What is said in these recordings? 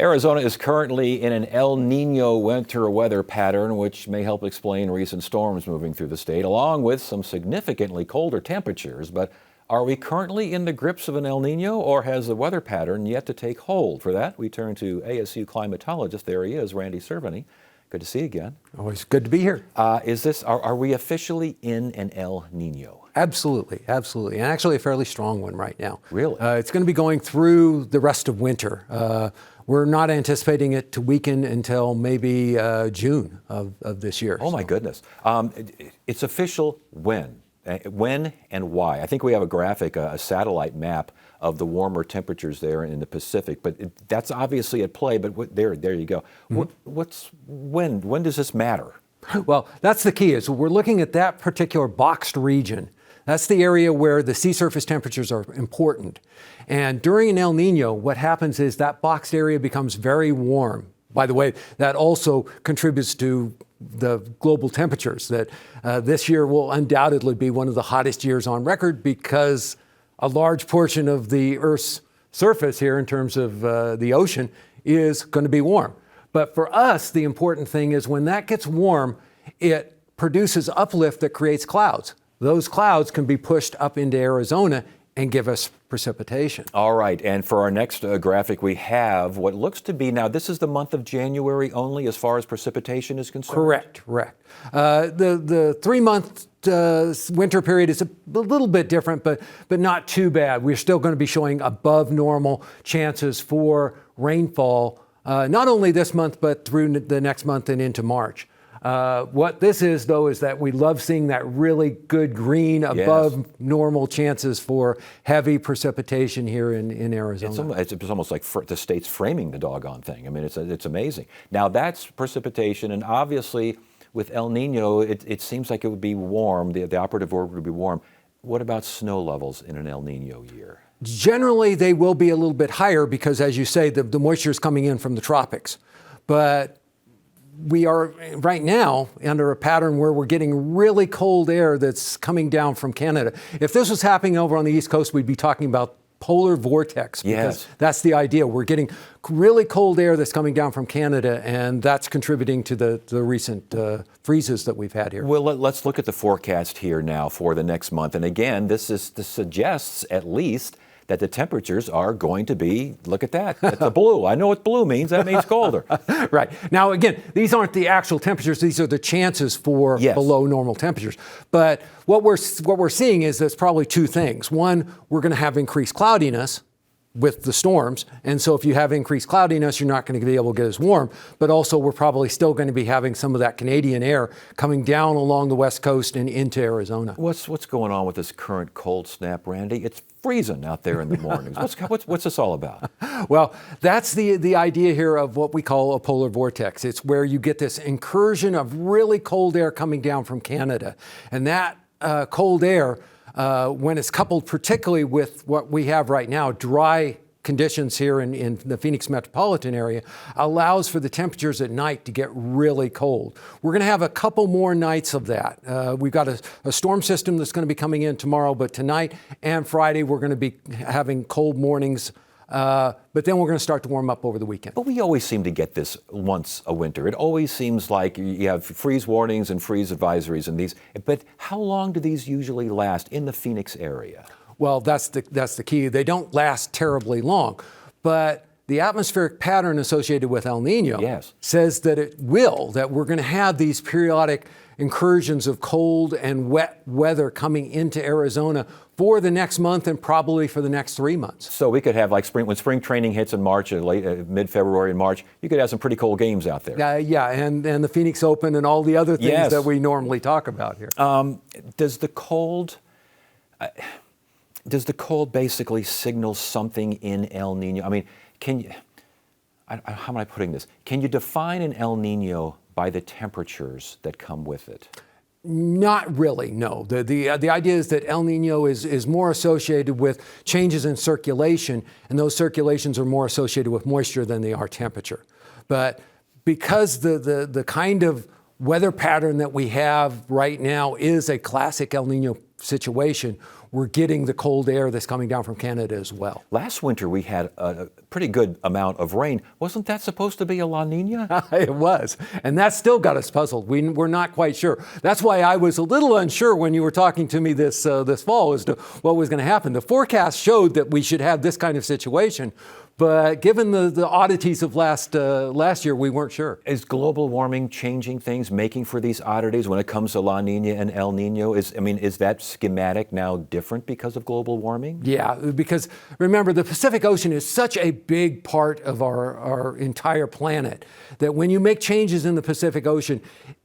Arizona is currently in an El Nino winter weather pattern, which may help explain recent storms moving through the state, along with some significantly colder temperatures. But are we currently in the grips of an El Nino, or has the weather pattern yet to take hold? For that, we turn to ASU climatologist. There he is, Randy Cerveny. Good to see you again. Always good to be here. Are we officially in an El Nino? Absolutely, absolutely. And actually a fairly strong one right now. Really? It's going to be going through the rest of winter. We're not anticipating it to weaken until maybe June of this year. Oh, my goodness. It's official when? When and why? I think we have a graphic, a satellite map of the warmer temperatures there in the Pacific, but that's obviously at play. But there you go. Mm-hmm. When does this matter? Well, that's the key. Is we're looking at that particular boxed region. That's the area where the sea surface temperatures are important. And during an El Nino, what happens is that boxed area becomes very warm. By the way, that also contributes to the global temperatures that this year will undoubtedly be one of the hottest years on record, because a large portion of the Earth's surface here in terms of the ocean is going to be warm. But for us, the important thing is when that gets warm, it produces uplift that creates clouds. Those clouds can be pushed up into Arizona and give us precipitation. All right, and for our next graphic, we have what looks to be, now this is the month of January only as far as precipitation is concerned? Correct. The 3-month winter period is a little bit different, but not too bad. We're still going to be showing above normal chances for rainfall, not only this month, but through the next month and into March. What this is, though, is that we love seeing that really good green above normal chances for heavy precipitation here in Arizona. It's almost like the state's framing the doggone thing. I mean, it's amazing. Now, that's precipitation, and obviously with El Nino, it seems like it would be warm. The operative word would be warm. What about snow levels in an El Nino year? Generally, they will be a little bit higher because, as you say, the moisture is coming in from the tropics. But we are right now under a pattern where we're getting really cold air that's coming down from Canada. If this was happening over on the East Coast, we'd be talking about polar vortex, because that's the idea. We're getting really cold air that's coming down from Canada, and that's contributing to the recent freezes that we've had here. Well, let's look at the forecast here now for the next month. And again, this suggests at least that the temperatures are going to be, look at that, that's a blue. I know what blue means. That means colder. Right. Now, again, these aren't the actual temperatures. These are the chances for below normal temperatures. But what we're seeing is there's probably two things. One, we're going to have increased cloudiness with the storms. And so if you have increased cloudiness, you're not going to be able to get as warm. But also, we're probably still going to be having some of that Canadian air coming down along the West Coast and into Arizona. What's going on with this current cold snap, Randy? It's freezing out there in the mornings. What's this all about? Well, that's the idea here of what we call a polar vortex. It's where you get this incursion of really cold air coming down from Canada. And that cold air, when it's coupled particularly with what we have right now, dry conditions here in the Phoenix metropolitan area, allows for the temperatures at night to get really cold. We're going to have a couple more nights of that. We've got a storm system that's going to be coming in tomorrow, but tonight and Friday we're going to be having cold mornings. But then we're going to start to warm up over the weekend. But we always seem to get this once a winter. It always seems like you have freeze warnings and freeze advisories and these. But how long do these usually last in the Phoenix area? Well, that's the key. They don't last terribly long. But the atmospheric pattern associated with El Nino says that that we're going to have these periodic incursions of cold and wet weather coming into Arizona for the next month and probably for the next 3 months. So we could have like when spring training hits in March, mid-February and March, you could have some pretty cold games out there. And the Phoenix Open and all the other things that we normally talk about here. Does the cold basically signal something in El Nino? I mean, how am I putting this? Can you define an El Nino by the temperatures that come with it? Not really, no. The idea is that El Nino is more associated with changes in circulation, and those circulations are more associated with moisture than they are temperature. But because the kind of weather pattern that we have right now is a classic El Nino situation, we're getting the cold air that's coming down from Canada as well. Last winter, we had a pretty good amount of rain. Wasn't that supposed to be a La Nina? It was. And that still got us puzzled. We're not quite sure. That's why I was a little unsure when you were talking to me this fall as to what was going to happen. The forecast showed that we should have this kind of situation, but given the oddities of last year, we weren't sure. Is global warming changing things, making for these oddities when it comes to La Nina and El Nino? Is that schematic now different because of global warming? Yeah, because remember, the Pacific Ocean is such a big part of our entire planet that when you make changes in the Pacific Ocean,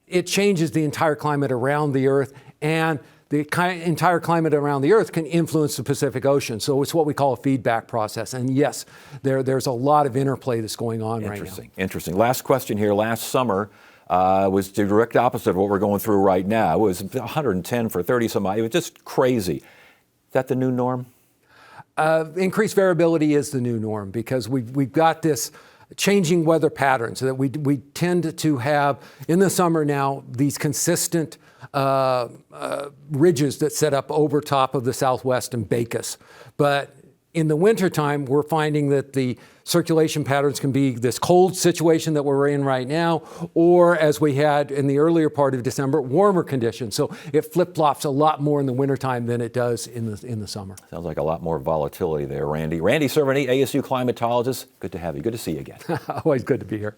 it changes the entire climate around the Earth, and the entire climate around the Earth can influence the Pacific Ocean. So it's what we call a feedback process. And yes, there's a lot of interplay that's going on right now. Interesting. Last question here. Last summer was the direct opposite of what we're going through right now. It was 110 for 30 some odd. It was just crazy. Is that the new norm? Increased variability is the new norm because we've got this changing weather patterns that we tend to have in the summer now, these consistent ridges that set up over top of the Southwest and bake us. But in the wintertime, we're finding that the circulation patterns can be this cold situation that we're in right now, or as we had in the earlier part of December, warmer conditions. So it flip-flops a lot more in the wintertime than it does in the summer. Sounds like a lot more volatility there, Randy. Randy Cerveny, ASU climatologist. Good to have you. Good to see you again. Always good to be here.